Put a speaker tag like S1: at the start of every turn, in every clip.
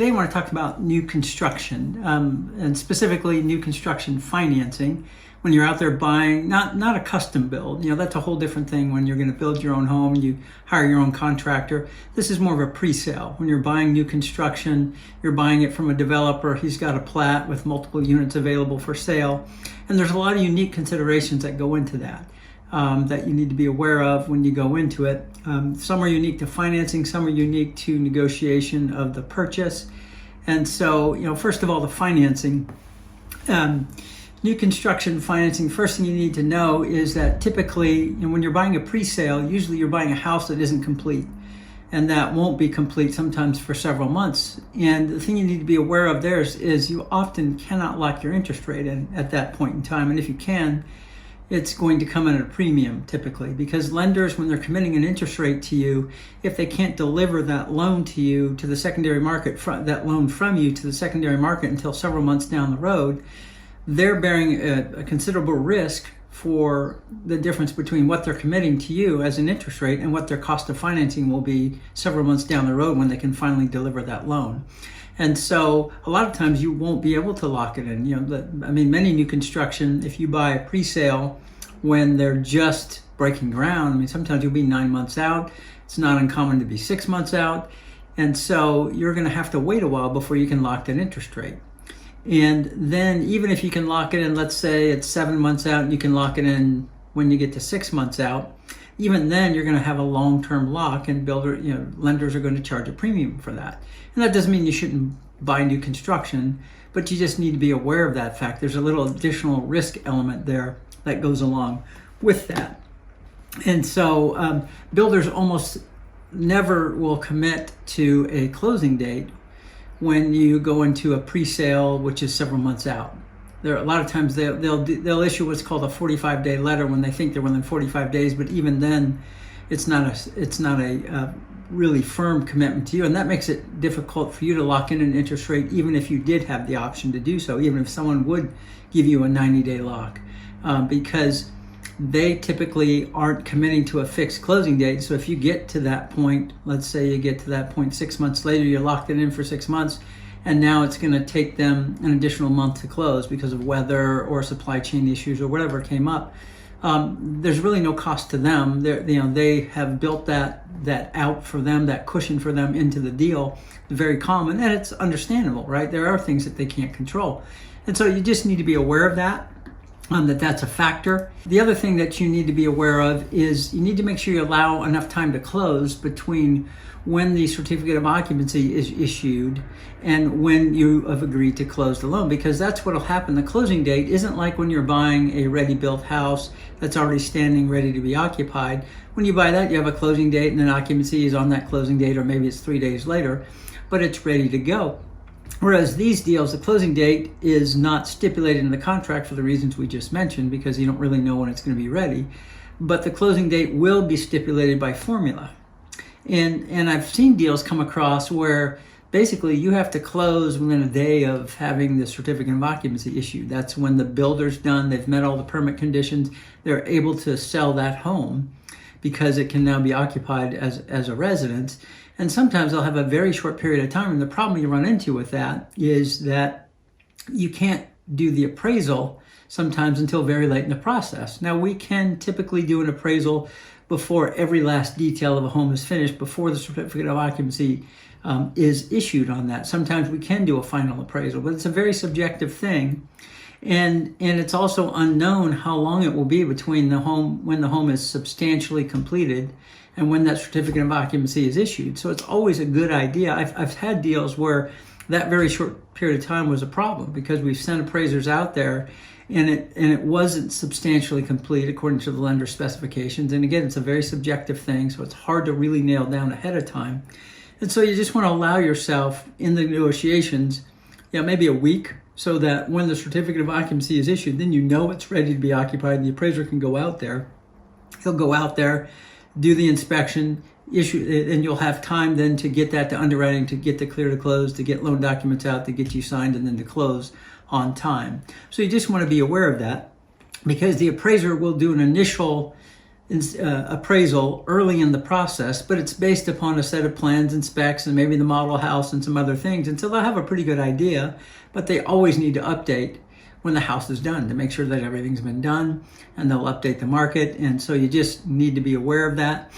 S1: Today I want to talk about new construction, and specifically new construction financing. When you're out there buying, not a custom build, that's a whole different thing. When you're going to build your own home, you hire your own contractor. This is more of a pre-sale. When you're buying new construction, you're buying it from a developer. He's got a plat with multiple units available for sale, and there's a lot of unique considerations that go into that. That you need to be aware of when you go into it. Some are unique to financing, some are unique to negotiation of the purchase. And so, first of all, the financing. New construction financing, first thing you need to know is that typically, when you're buying a pre-sale, usually you're buying a house that isn't complete. And that won't be complete sometimes for several months. And the thing you need to be aware of there is you often cannot lock your interest rate in at that point in time. And if you can, it's going to come in at a premium typically, because lenders, when they're committing an interest rate to you, if they can't deliver that loan to you to the secondary market, that loan from you to the secondary market until several months down the road, they're bearing a considerable risk for the difference between what they're committing to you as an interest rate and what their cost of financing will be several months down the road when they can finally deliver that loan. And so a lot of times you won't be able to lock it in. Many new construction, if you buy a pre-sale when they're just breaking ground, sometimes you'll be 9 months out. It's not uncommon to be 6 months out. And so you're going to have to wait a while before you can lock that interest rate. And then even if you can lock it in, let's say it's 7 months out and you can lock it in when you get to 6 months out, even then you're going to have a long-term lock, and lenders are going to charge a premium for that. And that doesn't mean you shouldn't buy new construction, but you just need to be aware of that fact. There's a little additional risk element there that goes along with that. And so builders almost never will commit to a closing date when you go into a pre-sale, which is several months out. There are a lot of times they'll issue what's called a 45-day letter when they think they're within 45 days, but even then, it's not a really firm commitment to you, and that makes it difficult for you to lock in an interest rate, even if you did have the option to do so, even if someone would give you a 90-day lock, because they typically aren't committing to a fixed closing date. So if you get to that point, let's say you get to that point 6 months later, you locked it in for 6 months, and now it's going to take them an additional month to close because of weather or supply chain issues or whatever came up. There's really no cost to them. They have built that out for them, that cushion for them into the deal. Very common, and it's understandable, right? There are things that they can't control. And so you just need to be aware of that. That's a factor. The other thing that you need to be aware of is you need to make sure you allow enough time to close between when the certificate of occupancy is issued and when you have agreed to close the loan, because that's what will happen. The closing date isn't like when you're buying a ready-built house that's already standing ready to be occupied. When you buy that, you have a closing date and then occupancy is on that closing date, or maybe it's 3 days later, but it's ready to go. Whereas these deals, the closing date is not stipulated in the contract for the reasons we just mentioned, because you don't really know when it's going to be ready. But the closing date will be stipulated by formula. And I've seen deals come across where basically you have to close within a day of having the certificate of occupancy issued. That's when the builder's done, they've met all the permit conditions, they're able to sell that home because it can now be occupied as a residence. And sometimes they'll have a very short period of time. And the problem you run into with that is that you can't do the appraisal sometimes until very late in the process. Now, we can typically do an appraisal before every last detail of a home is finished, before the certificate of occupancy is issued on that. Sometimes we can do a final appraisal, but it's a very subjective thing. And it's also unknown how long it will be between when the home is substantially completed and when that certificate of occupancy is issued. So it's always a good idea. I've had deals where that very short period of time was a problem because we've sent appraisers out there and it wasn't substantially complete according to the lender specifications. And again, it's a very subjective thing, so it's hard to really nail down ahead of time. And so you just want to allow yourself in the negotiations, maybe a week, so that when the certificate of occupancy is issued, then you know it's ready to be occupied and the appraiser can go out there. He'll go out there, do the inspection, issue, and you'll have time then to get that to underwriting, to get the clear to close, to get loan documents out, to get you signed, and then to close on time. So you just want to be aware of that, because the appraiser will do an initial appraisal early in the process, but it's based upon a set of plans and specs and maybe the model house and some other things. And so they'll have a pretty good idea, but they always need to update when the house is done to make sure that everything's been done, and they'll update the market. And so you just need to be aware of that.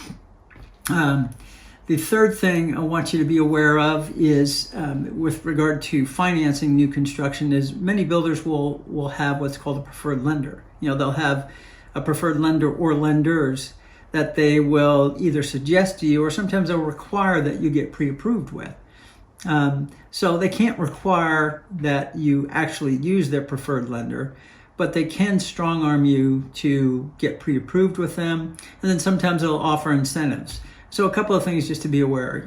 S1: The third thing I want you to be aware of is with regard to financing new construction is many builders will have what's called a preferred lender. They'll have a preferred lender or lenders that they will either suggest to you, or sometimes they'll require that you get pre-approved with. So they can't require that you actually use their preferred lender, but they can strong arm you to get pre-approved with them. And then sometimes they'll offer incentives. So a couple of things just to be aware.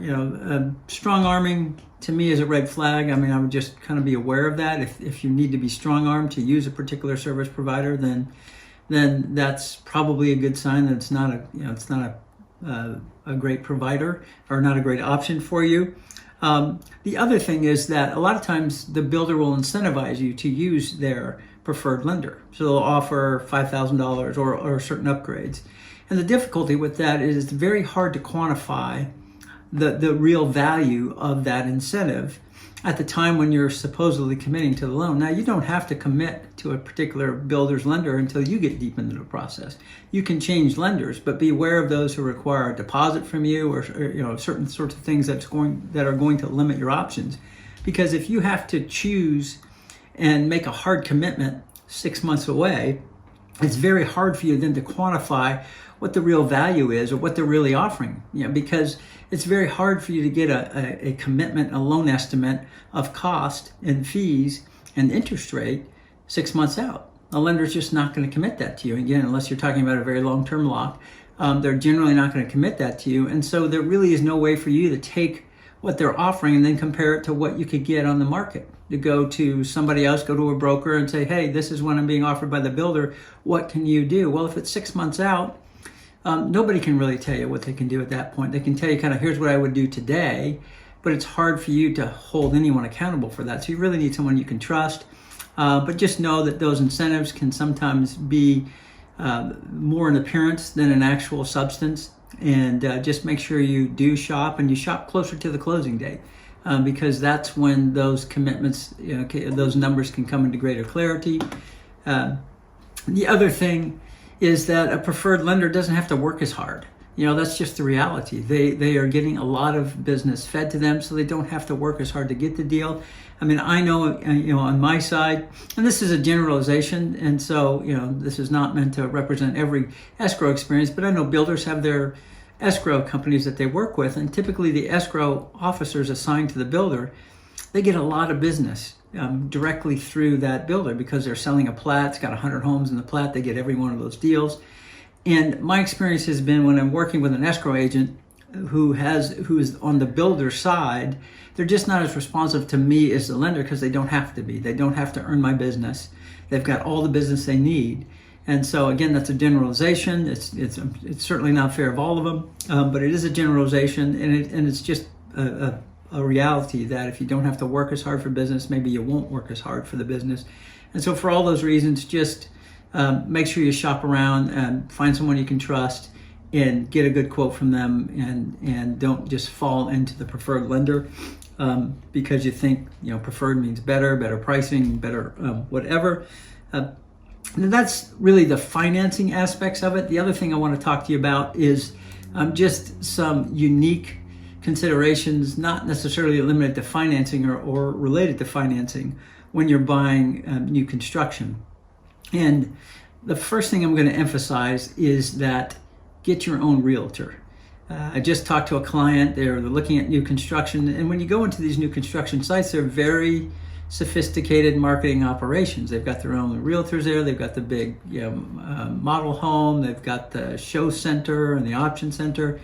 S1: Strong arming to me is a red flag. I would just kind of be aware of that. If you need to be strong armed to use a particular service provider, then that's probably a good sign that it's not a great provider or not a great option for you. The other thing is that a lot of times the builder will incentivize you to use their preferred lender. So they'll offer $5,000 or certain upgrades. And the difficulty with that is it's very hard to quantify the real value of that incentive at the time when you're supposedly committing to the loan. Now, you don't have to commit to a particular builder's lender until you get deep into the process. You can change lenders, but be aware of those who require a deposit from you, or certain sorts of things that are going to limit your options. Because if you have to choose and make a hard commitment 6 months away, it's very hard for you then to quantify what the real value is or what they're really offering, because it's very hard for you to get a commitment, a loan estimate of cost and fees and interest rate 6 months out. A lender's just not going to commit that to you. Again, unless you're talking about a very long-term lock, they're generally not going to commit that to you. And so there really is no way for you to take what they're offering and then compare it to what you could get on the market. To go to somebody else, go to a broker and say, hey, this is what I'm being offered by the builder. What can you do? Well, if it's 6 months out, nobody can really tell you what they can do at that point. They can tell you kind of, here's what I would do today, but it's hard for you to hold anyone accountable for that. So you really need someone you can trust. But just know that those incentives can sometimes be more an appearance than an actual substance. And just make sure you do shop, and you shop closer to the closing date, because that's when those commitments, those numbers can come into greater clarity. The other thing is that a preferred lender doesn't have to work as hard. That's just the reality. They are getting a lot of business fed to them, so they don't have to work as hard to get the deal. I know, on my side, and this is a generalization, and so, this is not meant to represent every escrow experience, but I know builders have their escrow companies that they work with, and typically the escrow officers assigned to the builder, they get a lot of business directly through that builder because they're selling a plat. It's got 100 homes in the plat. They get every one of those deals. And my experience has been when I'm working with an escrow agent who is on the builder side, they're just not as responsive to me as the lender because they don't have to be. They don't have to earn my business. They've got all the business they need. And so again, that's a generalization. It's certainly not fair of all of them, but it is a generalization, and it's just a reality that if you don't have to work as hard for business, maybe you won't work as hard for the business. And so for all those reasons, just make sure you shop around and find someone you can trust and get a good quote from them, and don't just fall into the preferred lender because you think preferred means better pricing, better whatever. And that's really the financing aspects of it. The other thing I want to talk to you about is just some unique considerations, not necessarily limited to financing or related to financing when you're buying new construction. And the first thing I'm going to emphasize is that get your own realtor. I just talked to a client. They're looking at new construction, and when you go into these new construction sites, they're very sophisticated marketing operations. They've got their own realtors there. They've got the big model home. They've got the show center and the option center.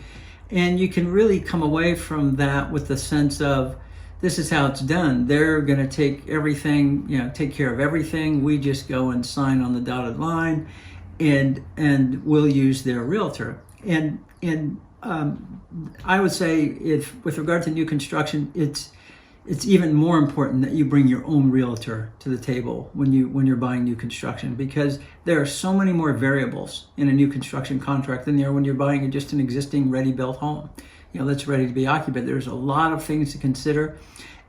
S1: And you can really come away from that with the sense of, this is how it's done. They're going to take everything, take care of everything. We just go and sign on the dotted line, and we'll use their realtor. And I would say, if with regard to new construction, it's even more important that you bring your own realtor to the table when you're buying new construction, because there are so many more variables in a new construction contract than there are when you're buying just an existing ready-built home, that's ready to be occupied. There's a lot of things to consider.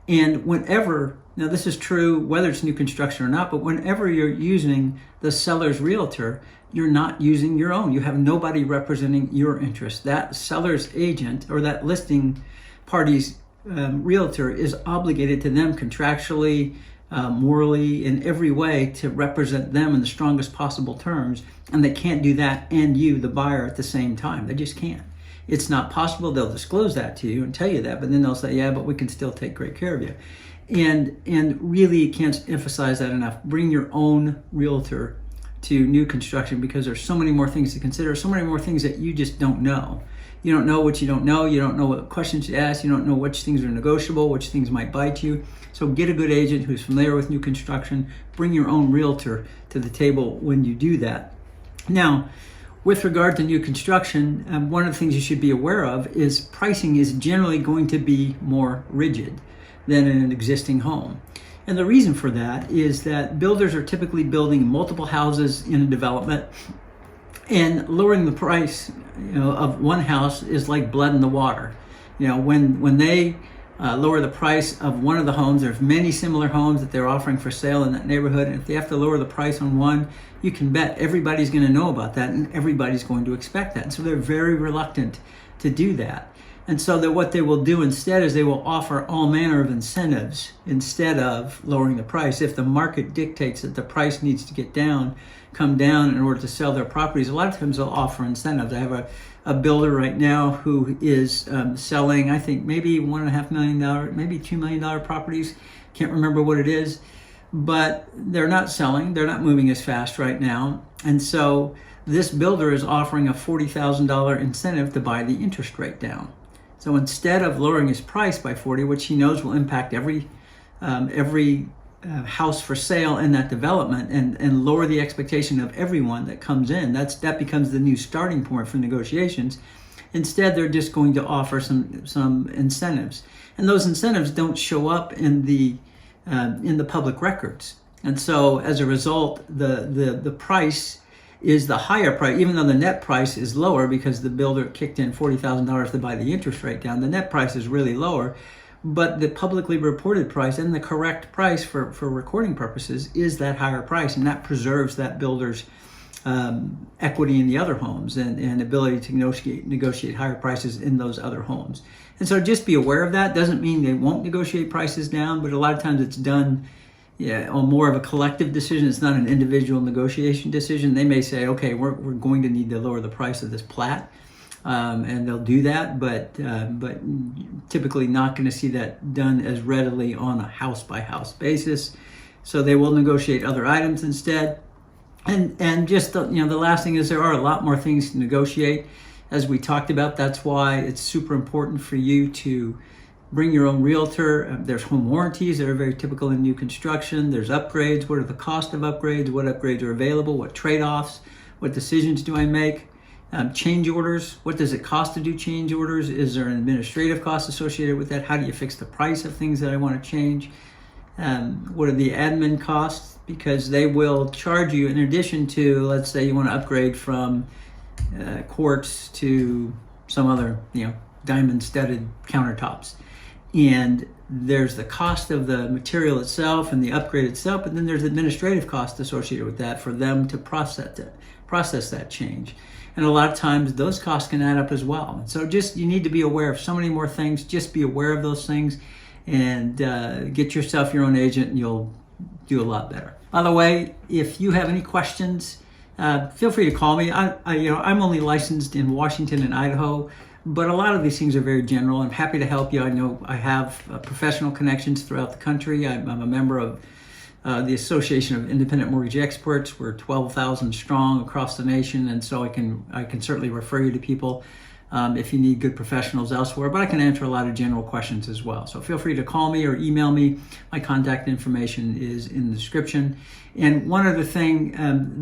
S1: And whenever, now this is true whether it's new construction or not, but whenever you're using the seller's realtor, you're not using your own. You have nobody representing your interest. That seller's agent or that listing party's realtor is obligated to them contractually, morally, in every way to represent them in the strongest possible terms. And they can't do that and you, the buyer, at the same time. They just can't. It's not possible. They'll disclose that to you and tell you that, but then they'll say, yeah, but we can still take great care of you. And really can't emphasize that enough. Bring your own realtor to new construction, because there's so many more things to consider, so many more things that you just don't know. You don't know what you don't know. You don't know what questions to ask. You don't know which things are negotiable, which things might bite you. So get a good agent who's familiar with new construction. Bring your own realtor to the table when you do that. Now, with regard to new construction, one of the things you should be aware of is pricing is generally going to be more rigid than in an existing home. And the reason for that is that builders are typically building multiple houses in a development, and lowering the price of one house is like blood in the water. When they lower the price of one of the homes, there's many similar homes that they're offering for sale in that neighborhood, and if they have to lower the price on one, you can bet everybody's going to know about that and everybody's going to expect that. And so they're very reluctant to do that. And so that what they will do instead is they will offer all manner of incentives instead of lowering the price. If the market dictates that the price needs to come down in order to sell their properties, a lot of times they'll offer incentives. I have a builder right now who is selling, I think, maybe $1.5 million, maybe $2 million properties. Can't remember what it is, but they're not selling. They're not moving as fast right now. And so this builder is offering a $40,000 incentive to buy the interest rate down. So instead of lowering his price by 40, which he knows will impact every house for sale in that development, and lower the expectation of everyone that comes in, that becomes the new starting point for negotiations. Instead, they're just going to offer some incentives, and those incentives don't show up in the public records. And so as a result, the price is the higher price, even though the net price is lower because the builder kicked in $40,000 to buy the interest rate down. The net price is really lower, but the publicly reported price and the correct price for recording purposes is that higher price, and that preserves that builder's equity in the other homes and ability to negotiate higher prices in those other homes. And so just be aware of that. Doesn't mean they won't negotiate prices down, but a lot of times it's done on more of a collective decision. It's not an individual negotiation decision. They may say, okay, we're going to need to lower the price of this plat, and they'll do that, but typically not going to see that done as readily on a house-by-house basis. So they will negotiate other items instead. And just the last thing is there are a lot more things to negotiate, as we talked about. That's why it's super important for you to bring your own realtor. There's home warranties that are very typical in new construction. There's upgrades. What are the cost of upgrades? What upgrades are available? What trade-offs? What decisions do I make? Change orders. What does it cost to do change orders? Is there an administrative cost associated with that? How do you fix the price of things that I want to change? What are the admin costs? Because they will charge you in addition to, let's say you want to upgrade from quartz to some other, diamond-studded countertops. And there's the cost of the material itself and the upgrade itself, but then there's administrative costs associated with that for them to process that change. And a lot of times those costs can add up as well. So you need to be aware of so many more things. Just be aware of those things and get yourself your own agent, and you'll do a lot better. By the way, if you have any questions, feel free to call me. I'm only licensed in Washington and Idaho, but a lot of these things are very general. I'm happy to help you. I know I have professional connections throughout the country. I'm a member of the Association of Independent Mortgage Experts. We're 12,000 strong across the nation, and so I can certainly refer you to people if you need good professionals elsewhere, but I can answer a lot of general questions as well. So feel free to call me or email me. My contact information is in the description. And one other thing,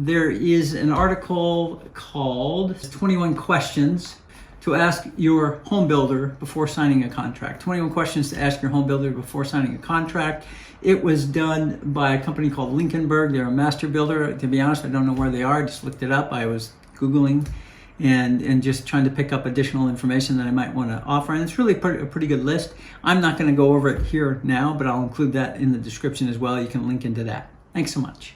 S1: there is an article called 21 Questions to ask your home builder before signing a contract. 21 questions to ask your home builder before signing a contract. It was done by a company called Lincolnberg. They're a master builder. To be honest, I don't know where they are. I just looked it up. I was Googling and just trying to pick up additional information that I might want to offer. And it's really a pretty good list. I'm not going to go over it here now, but I'll include that in the description as well. You can link into that. Thanks so much.